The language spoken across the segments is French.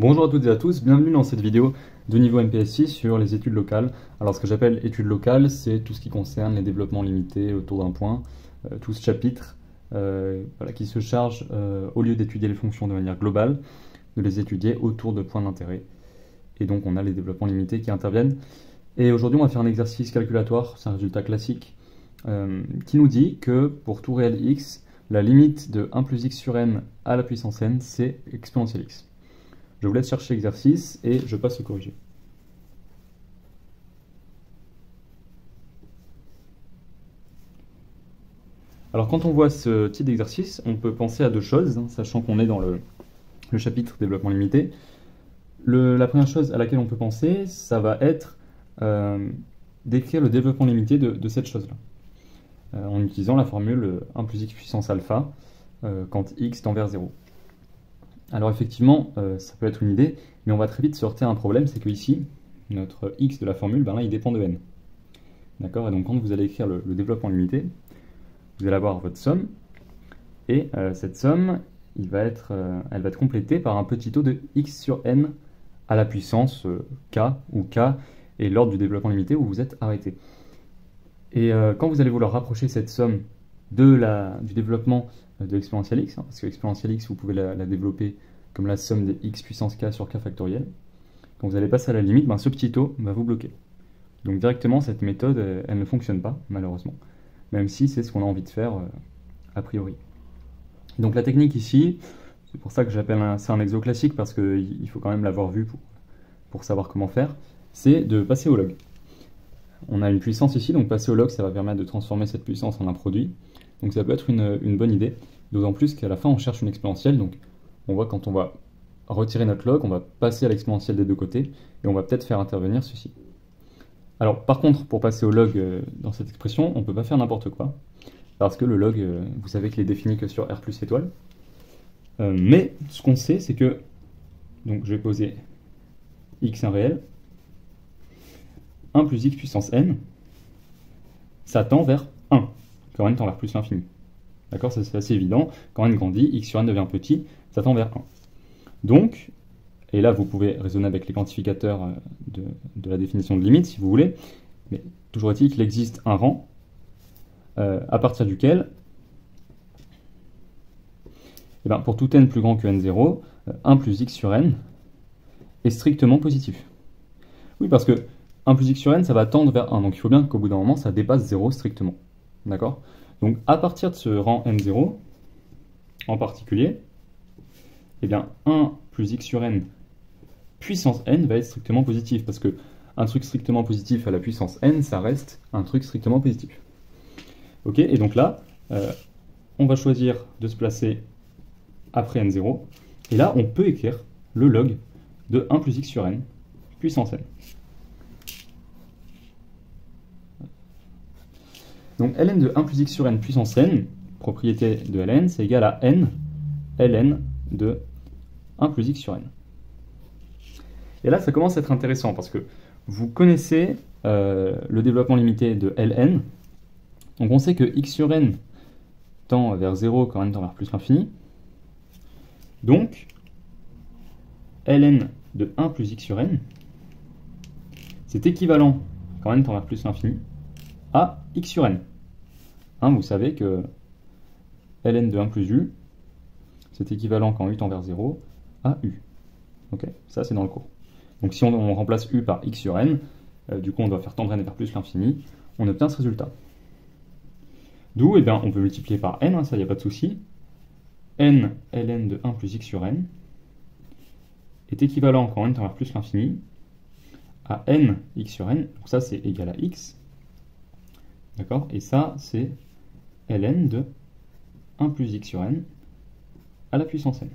Bonjour à toutes et à tous, bienvenue dans cette vidéo de niveau MPSI sur les études locales. Alors ce que j'appelle études locales, c'est tout ce qui concerne les développements limités autour d'un point, tout ce chapitre qui se charge, au lieu d'étudier les fonctions de manière globale, de les étudier autour de points d'intérêt. Et donc on a les développements limités qui interviennent. Et aujourd'hui on va faire un exercice calculatoire, c'est un résultat classique, qui nous dit que pour tout réel x, la limite de 1 plus x sur n à la puissance n, c'est exponentielle x. Je vous laisse chercher l'exercice et je passe au corriger. Alors quand on voit ce type d'exercice, on peut penser à deux choses, sachant qu'on est dans le chapitre développement limité. La première chose à laquelle on peut penser, ça va être d'écrire le développement limité de cette chose-là, en utilisant la formule 1 plus x puissance alpha quand x tend vers 0. Alors effectivement, ça peut être une idée, mais on va très vite se heurter à un problème, c'est que ici, notre x de la formule, là, il dépend de n. D'accord? Et donc quand vous allez écrire le développement limité, vous allez avoir votre somme, et cette somme, elle va être complétée par un petit taux de x sur n à la puissance k, où k est l'ordre du développement limité où vous êtes arrêté. Et quand vous allez vouloir rapprocher cette somme du développement de l'exponentielle x, parce que l'exponentielle x, vous pouvez la développer comme la somme des x puissance k sur k factoriel. Quand vous allez passer à la limite, ce petit taux va vous bloquer. Donc directement, cette méthode, elle ne fonctionne pas, malheureusement, même si c'est ce qu'on a envie de faire a priori. Donc la technique ici, c'est pour ça que j'appelle ça un exo classique, parce qu'il faut quand même l'avoir vu pour savoir comment faire, c'est de passer au log. On a une puissance ici, donc passer au log, ça va permettre de transformer cette puissance en un produit. Donc ça peut être une bonne idée, d'autant plus qu'à la fin on cherche une exponentielle, donc on voit quand on va retirer notre log, on va passer à l'exponentielle des deux côtés, et on va peut-être faire intervenir ceci. Alors par contre, pour passer au log dans cette expression, on ne peut pas faire n'importe quoi, parce que le log, vous savez qu'il est défini que sur R plus étoile. Mais ce qu'on sait, c'est que, donc je vais poser x un réel, 1 plus x puissance n, ça tend vers 1. Quand n tend vers plus l'infini. D'accord, ça c'est assez évident. Quand n grandit, x sur n devient petit, ça tend vers 1. Donc, et là vous pouvez raisonner avec les quantificateurs de la définition de limite si vous voulez, mais toujours est-il qu'il existe un rang à partir duquel, pour tout n plus grand que n0, 1 plus x sur n est strictement positif. Oui, parce que 1 plus x sur n, ça va tendre vers 1, donc il faut bien qu'au bout d'un moment, ça dépasse 0 strictement. D'accord? Donc à partir de ce rang n0, en particulier, 1 plus x sur n puissance n va être strictement positif, parce que un truc strictement positif à la puissance n, ça reste un truc strictement positif. Ok? Et donc là, on va choisir de se placer après n0, et là, on peut écrire le log de 1 plus x sur n puissance n. Donc ln de 1 plus x sur n puissance n, propriété de ln, c'est égal à n ln de 1 plus x sur n. Et là, ça commence à être intéressant, parce que vous connaissez le développement limité de ln. Donc on sait que x sur n tend vers 0 quand n tend vers plus l'infini. Donc, ln de 1 plus x sur n, c'est équivalent, quand n tend vers plus l'infini, à x sur n. Vous savez que ln de 1 plus u, c'est équivalent quand u tend vers 0 à u. Ok, ça c'est dans le cours. Donc si on remplace u par x sur n, du coup on doit faire tendre n vers plus l'infini, on obtient ce résultat. D'où, on peut multiplier par n, ça il n'y a pas de souci. N ln de 1 plus x sur n est équivalent quand n tend vers plus l'infini à n x sur n, donc ça c'est égal à x. D'accord? Et ça, c'est ln de 1 plus x sur n à la puissance n.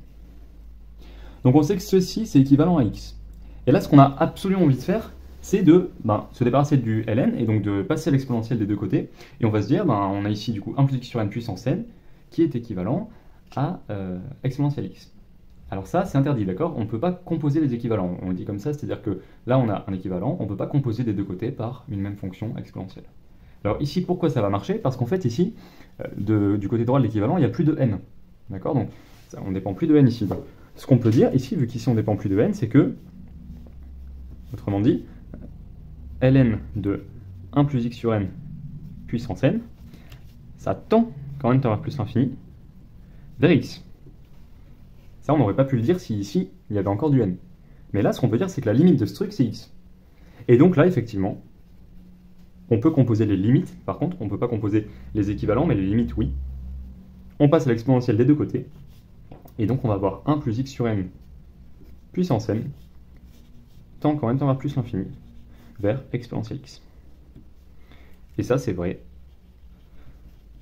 Donc on sait que ceci, c'est équivalent à x. Et là, ce qu'on a absolument envie de faire, c'est de se débarrasser du ln, et donc de passer à l'exponentielle des deux côtés. Et on va se dire, on a ici du coup 1 plus x sur n puissance n, qui est équivalent à exponentielle x. Alors ça, c'est interdit, d'accord? On ne peut pas composer les équivalents. On le dit comme ça, c'est-à-dire que là, on a un équivalent, on ne peut pas composer des deux côtés par une même fonction exponentielle. Alors ici, pourquoi ça va marcher? Parce qu'en fait, ici, du côté droit de l'équivalent, il n'y a plus de n. D'accord? Donc, on ne dépend plus de n ici. ce qu'on peut dire ici, vu qu'ici on dépend plus de n, c'est que, autrement dit, ln de 1 plus x sur n puissance n, ça tend quand n vers plus l'infini vers x. Ça, on n'aurait pas pu le dire si ici, il y avait encore du n. Mais là, ce qu'on peut dire, c'est que la limite de ce truc, c'est x. Et donc là, effectivement, on peut composer les limites. Par contre, on ne peut pas composer les équivalents, mais les limites, oui. On passe à l'exponentielle des deux côtés. Et donc, on va avoir 1 plus x sur n puissance n, tend quand n tend vers plus l'infini, vers exponentielle x. Et ça, c'est vrai,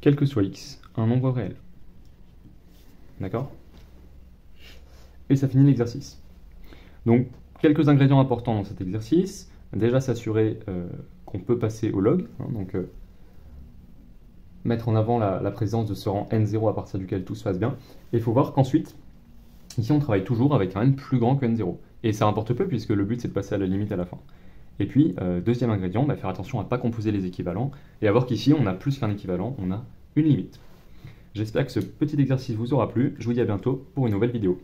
quel que soit x, un nombre réel. D'accord? Et ça finit l'exercice. Donc, quelques ingrédients importants dans cet exercice. Déjà, s'assurer qu'on peut passer au log, hein, donc mettre en avant la présence de ce rang n0 à partir duquel tout se passe bien. Et il faut voir qu'ensuite, ici, on travaille toujours avec un n plus grand que n0. Et ça importe peu, puisque le but, c'est de passer à la limite à la fin. Et puis, deuxième ingrédient, faire attention à ne pas composer les équivalents, et à voir qu'ici, on a plus qu'un équivalent, on a une limite. J'espère que ce petit exercice vous aura plu. Je vous dis à bientôt pour une nouvelle vidéo.